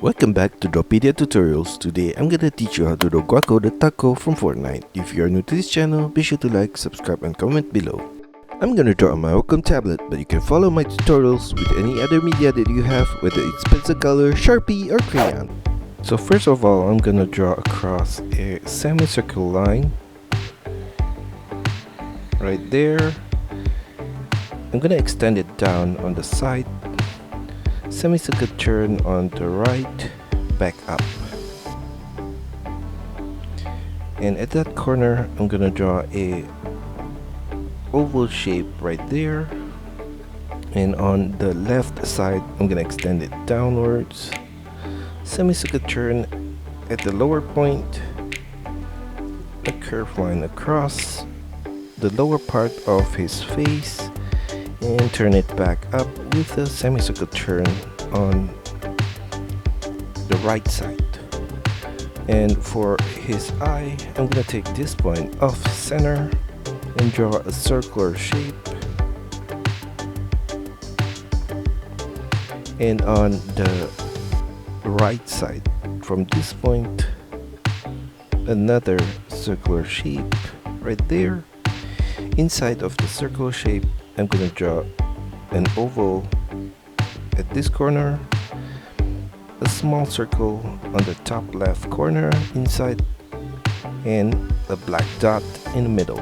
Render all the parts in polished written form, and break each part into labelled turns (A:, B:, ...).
A: Welcome back to DRAWPEDIA tutorials. Today I'm gonna teach you how to draw Guaco the taco from Fortnite. If you are new to this channel, be sure to like, subscribe and comment below. I'm gonna draw on my Wacom tablet, but you can follow my tutorials with any other media that you have, whether it's pencil color, Sharpie or crayon. So first of all, I'm gonna draw across a semicircle line right there. I'm gonna extend it down on the side, semicircle turn on the right, back up, and at that corner I'm gonna draw a oval shape right there, and on the left side I'm gonna extend it downwards, semicircle turn at the lower point, a curved line across the lower part of his face, and turn it back up with a semicircle turn on the right side. And for his eye, I'm gonna take this point off center and draw a circular shape, and on the right side from this point another circular shape right there. Inside of the circle shape I'm gonna draw an oval at this corner, a small circle on the top left corner inside, and a black dot in the middle.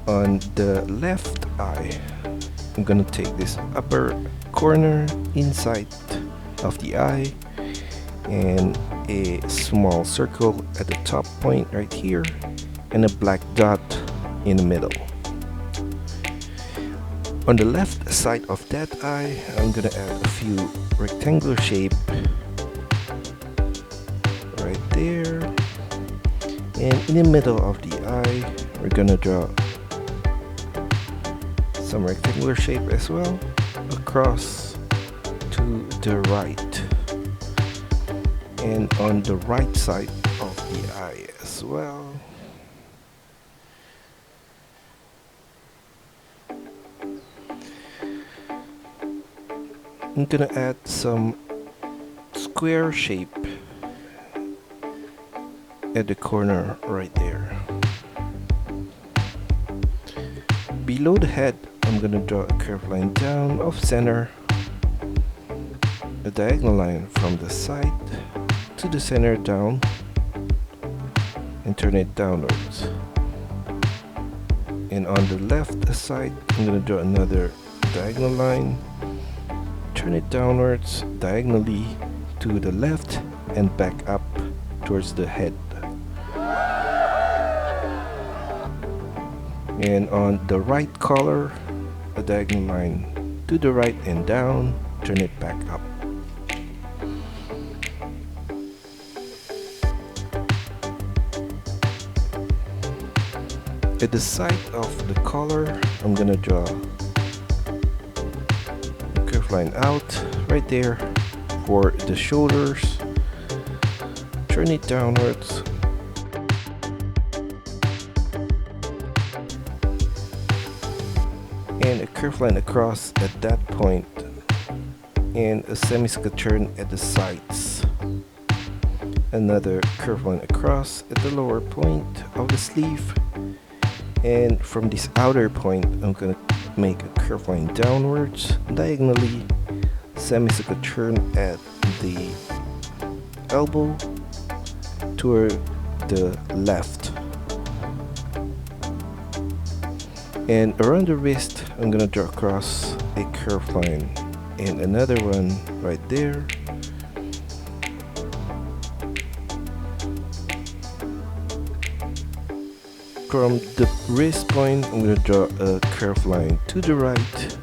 A: On the left eye, I'm gonna take this upper corner inside of the eye and a small circle at the top point right here and a black dot in the middle. On the left side of that eye, I'm gonna add a few rectangular shape right there, and in the middle of the eye we're gonna draw some rectangular shape as well across to the right, and on the right side of the eye as well. I'm gonna add some square shape at the corner right there. Below the head, I'm gonna draw a curved line down off center, a diagonal line from the side to the center down, and turn it downwards. And on the left side, I'm gonna draw another diagonal line, turn it downwards diagonally to the left and back up towards the head. And on the right collar, a diagonal line to the right and down, turn it back up. At the side of the collar, I'm gonna draw line out right there for the shoulders, turn it downwards, and a curved line across at that point, and a semicircle turn at the sides, another curved line across at the lower point of the sleeve, and from this outer point I'm gonna make a curved line downwards diagonally, semicircle turn at the elbow toward the left, and around the wrist I'm gonna draw across a curved line and another one right there. From the wrist point, I'm going to draw a curved line to the right,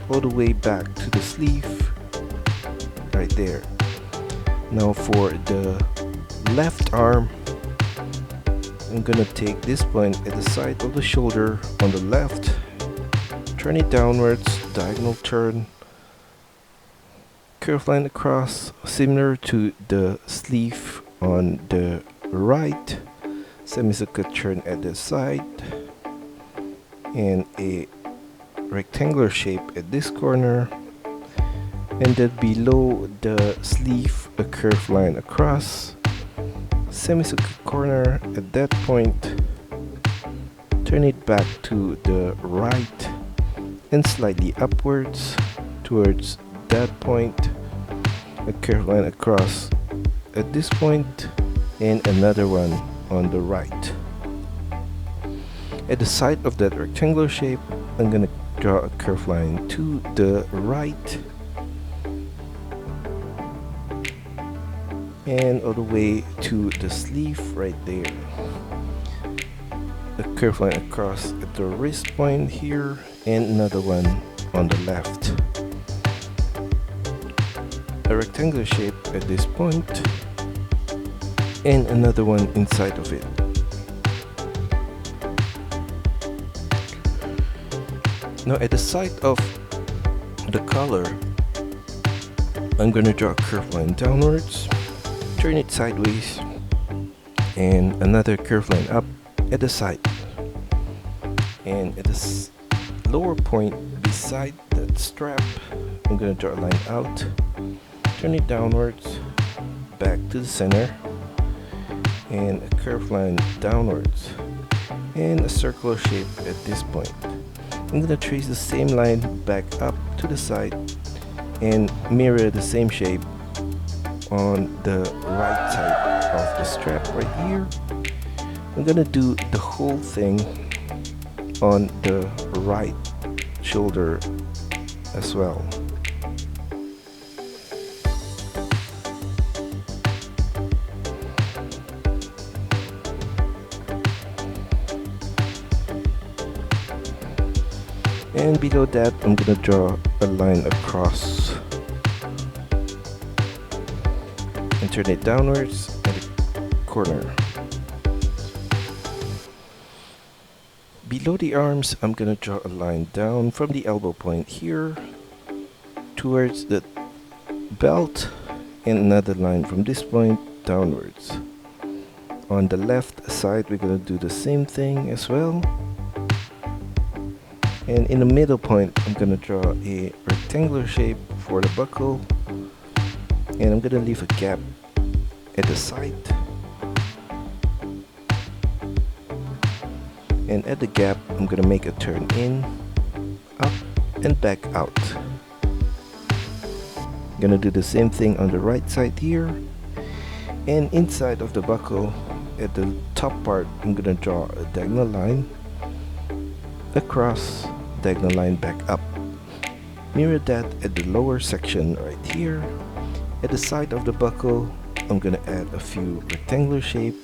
A: all the way back to the sleeve, right there. Now for the left arm, I'm going to take this point at the side of the shoulder on the left, turn it downwards, diagonal turn, curved line across, similar to the sleeve on the right, semicircle turn at the side, and a rectangular shape at this corner, and then below the sleeve a curved line across, semicircular corner. At that point, turn it back to the right and slightly upwards towards that point, a curved line across at this point, and another one on the right. At the side of that rectangular shape, I'm gonna draw a curved line to the right and all the way to the sleeve right there. A curved line across at the wrist point here, and another one on the left. A rectangular shape at this point, and another one inside of it. Now at the side of the collar, I'm gonna draw a curved line downwards, turn it sideways, and another curved line up at the side. And at the lower point beside that strap, I'm gonna draw a line out, turn it downwards, back to the center, and a curved line downwards, and a circular shape at this point. I'm gonna trace the same line back up to the side and mirror the same shape on the right side of the strap right here. I'm gonna do the whole thing on the right shoulder as well. And below that, I'm gonna draw a line across and turn it downwards at the corner. Below the arms, I'm gonna draw a line down from the elbow point here towards the belt, and another line from this point downwards. On the left side, we're gonna do the same thing as well. And in the middle point, I'm gonna draw a rectangular shape for the buckle, and I'm gonna leave a gap at the side. And at the gap, I'm gonna make a turn in, up, and back out. Gonna do the same thing on the right side here. And inside of the buckle, at the top part, I'm gonna draw a diagonal line across, diagonal line back up. Mirror that at the lower section right here. At the side of the buckle, I'm gonna add a few rectangular shape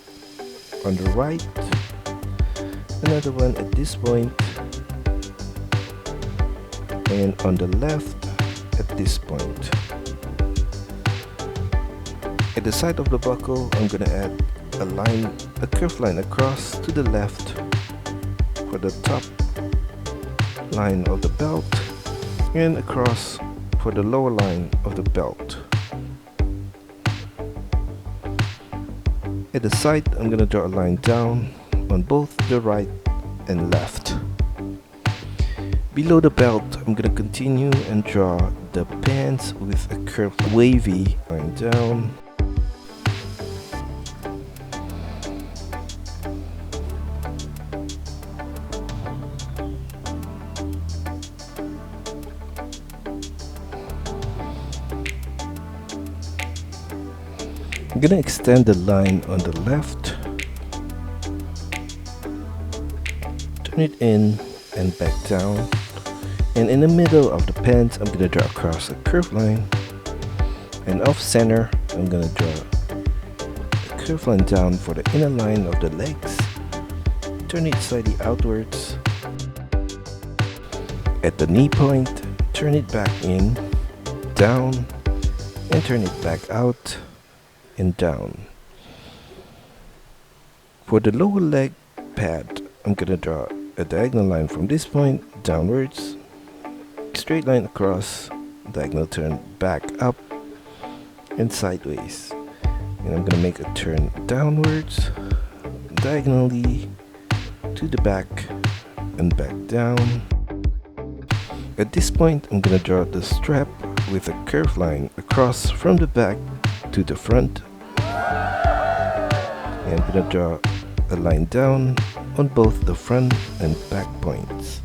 A: on the right, another one at this point, and on the left at this point. At the side of the buckle, I'm gonna add a line, a curved line across to the left for the top line of the belt, and across for the lower line of the belt. At the side, I'm gonna draw a line down on both the right and left. Below the belt, I'm gonna continue and draw the pants with a curved wavy line down. I'm gonna extend the line on the left, turn it in and back down, and in the middle of the pants, I'm gonna draw across a curved line, and off center, I'm gonna draw a curved line down for the inner line of the legs, turn it slightly outwards. At the knee point, turn it back in, down, and turn it back out and down. For the lower leg pad, I'm gonna draw a diagonal line from this point downwards, straight line across, diagonal turn back up and sideways, and I'm gonna make a turn downwards, diagonally to the back and back down. At this point, I'm gonna draw the strap with a curved line across from the back to the front. And I'm gonna draw a line down on both the front and back points.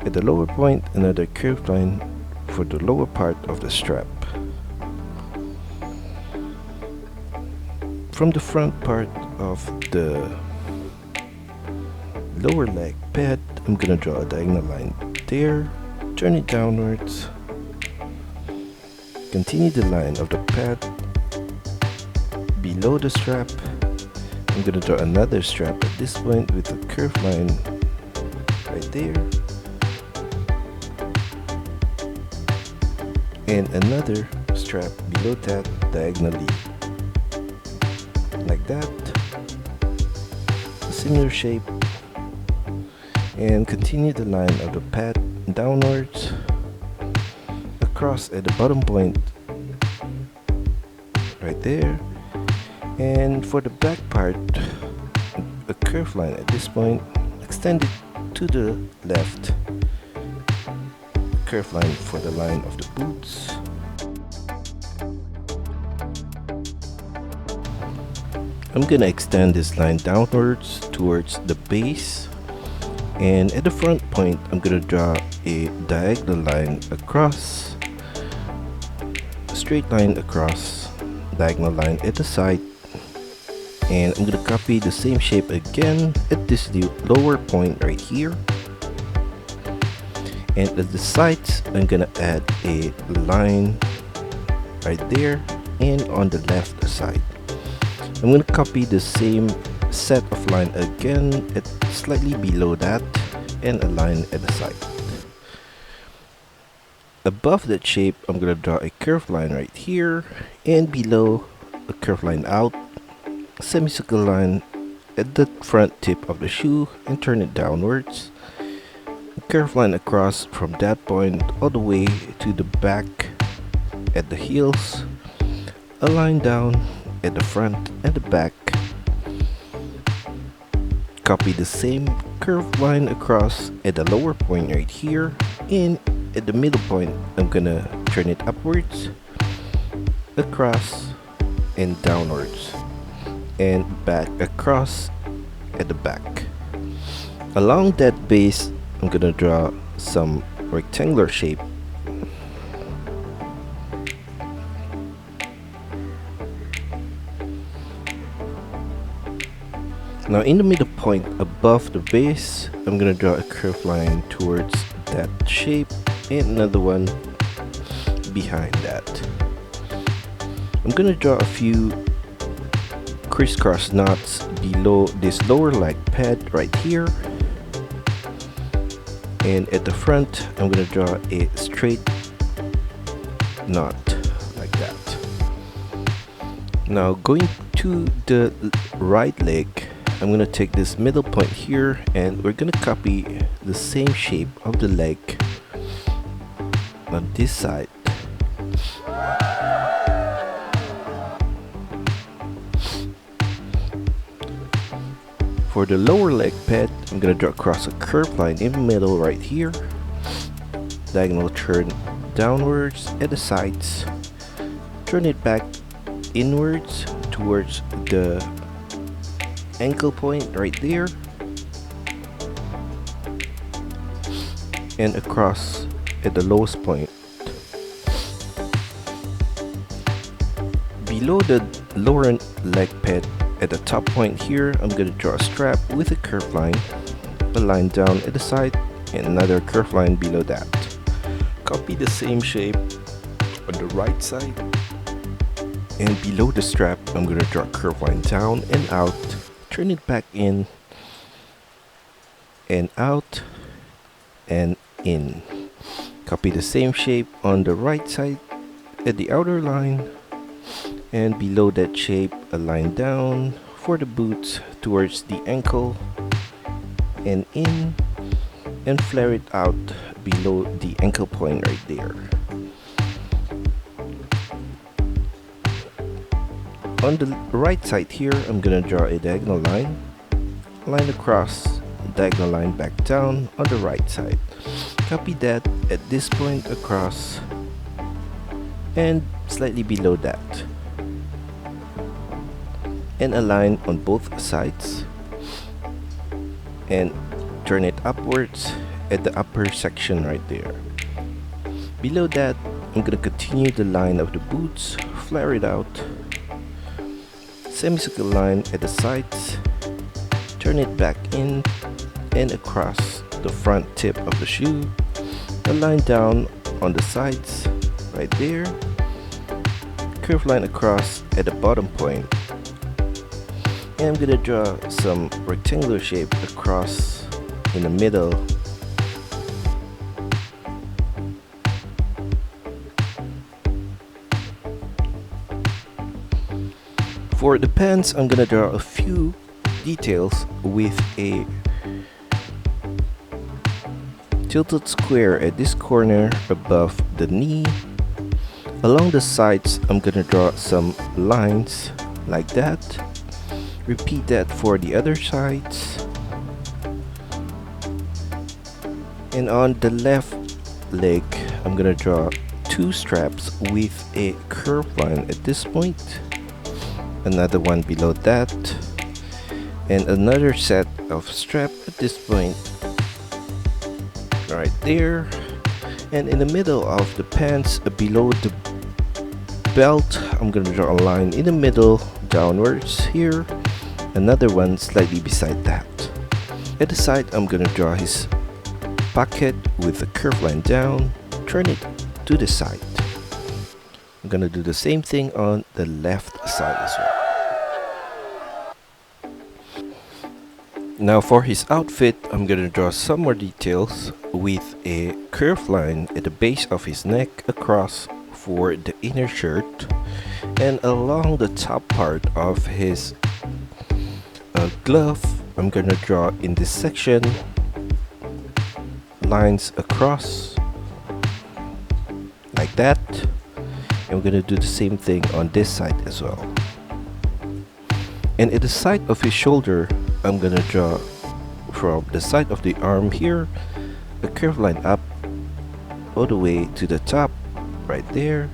A: At the lower point, another curved line for the lower part of the strap. From the front part of the lower leg pad, I'm gonna draw a diagonal line there, turn it downwards, continue the line of the pad below the strap. I'm gonna draw another strap at this point with a curved line right there, and another strap below that diagonally, like that, a similar shape, and continue the line of the pad downwards, across at the bottom point right there, and for the back part, a curved line at this point, extend it to the left, curved line for the line of the boots. I'm gonna extend this line downwards towards the base, and at the front point I'm gonna draw a diagonal line across, a straight line across, diagonal line at the side, and I'm gonna copy the same shape again at this lower point right here, and at the sides I'm gonna add a line right there, and on the left side I'm gonna copy the same set of line again at slightly below that, and a line at the side. Above that shape I'm gonna draw a curved line right here, and below a curved line out, a semicircle line at the front tip of the shoe, and turn it downwards, a curved line across from that point all the way to the back at the heels, a line down at the front and the back, copy the same curved line across at the lower point right here, and at the middle point I'm gonna turn it upwards, across and downwards, and back across at the back. Along that base I'm gonna draw some rectangular shape. Now in the middle point above the base, I'm gonna draw a curved line towards that shape, and another one behind that. I'm gonna draw a few crisscross knots below this lower leg pad right here, and at the front I'm gonna draw a straight knot like that. Now going to the right leg, I'm gonna take this middle point here, and we're gonna copy the same shape of the leg on this side. For the lower leg pad, I'm gonna draw across a curved line in the middle right here, diagonal turn downwards at the sides, turn it back inwards towards the ankle point right there, and across at the lowest point. Below the lower leg pad at the top point here, I'm going to draw a strap with a curved line, a line down at the side, and another curved line below that. Copy the same shape on the right side, and below the strap I'm going to draw a curved line down and out, turn it back in and out and in. Copy the same shape on the right side at the outer line, and below that shape a line down for the boots towards the ankle and in, and flare it out below the ankle point right there. On the right side here, I'm gonna draw a diagonal line across, diagonal line back down on the right side. Copy that at this point across, and slightly below that, and align on both sides and turn it upwards at the upper section right there. Below that, I'm gonna continue the line of the boots, flare it out, semicircle line at the sides, turn it back in and across the front tip of the shoe, a line down on the sides right there, curve line across at the bottom point, and I'm gonna draw some rectangular shape across in the middle. For the pants, I'm gonna draw a few details with a tilted square at this corner above the knee. Along the sides, I'm gonna draw some lines like that. Repeat that for the other sides. And on the left leg, I'm gonna draw two straps with a curved line at this point, another one below that, and another set of strap at this point right there. And in the middle of the pants, below the belt, I'm gonna draw a line in the middle downwards here, another one slightly beside that. At the side, I'm gonna draw his pocket with a curved line down, turn it to the side. I'm gonna do the same thing on the left side as well. Now for his outfit, I'm gonna draw some more details with a curved line at the base of his neck across for the inner shirt, and along the top part of his glove, I'm gonna draw in this section lines across like that, and we're gonna do the same thing on this side as well. And at the side of his shoulder, I'm gonna draw from the side of the arm here a curved line up all the way to the top right there,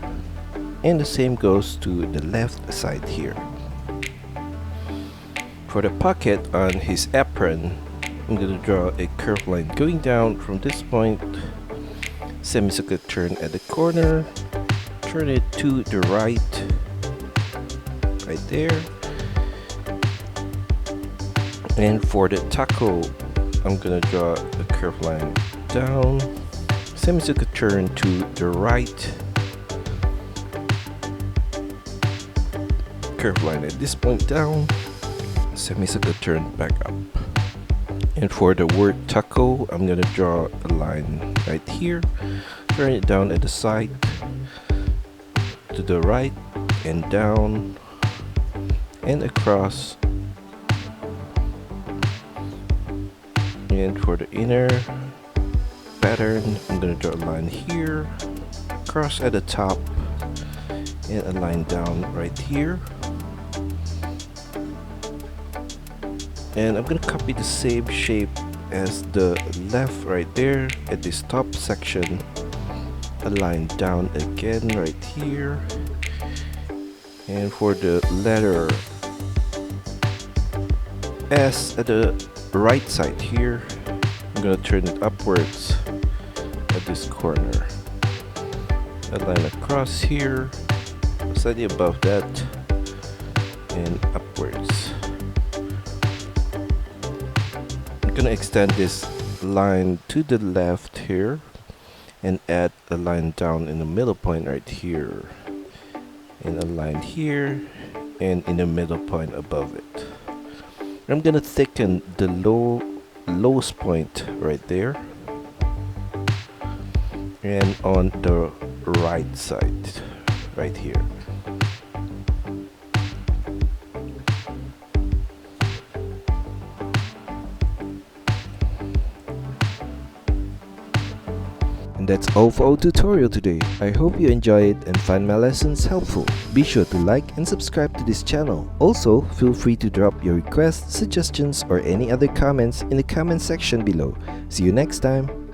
A: and the same goes to the left side here. For the pocket on his apron, I'm gonna draw a curved line going down from this point, semicircle turn at the corner, turn it to the right there. And for the taco, I'm gonna draw a curved line down, semicircle turn to the right, curved line at this point down, semicircle turn back up. And for the word taco, I'm gonna draw a line right here, turn it down at the side, to the right and down and across. And for the inner pattern, I'm gonna draw a line here, cross at the top, and a line down right here. And I'm gonna copy the same shape as the left right there at this top section, a line down again right here. And for the letter S at the right side here, I'm gonna turn it upwards at this corner, a line across here, slightly above that, and upwards. I'm gonna extend this line to the left here and add a line down in the middle point right here, and a line here and in the middle point above it. I'm gonna thicken the lowest point right there and on the right side right here. And that's all for our tutorial today. I hope you enjoy it and find my lessons helpful. Be sure to like and subscribe to this channel. Also, feel free to drop your requests, suggestions, or any other comments in the comment section below. See you next time!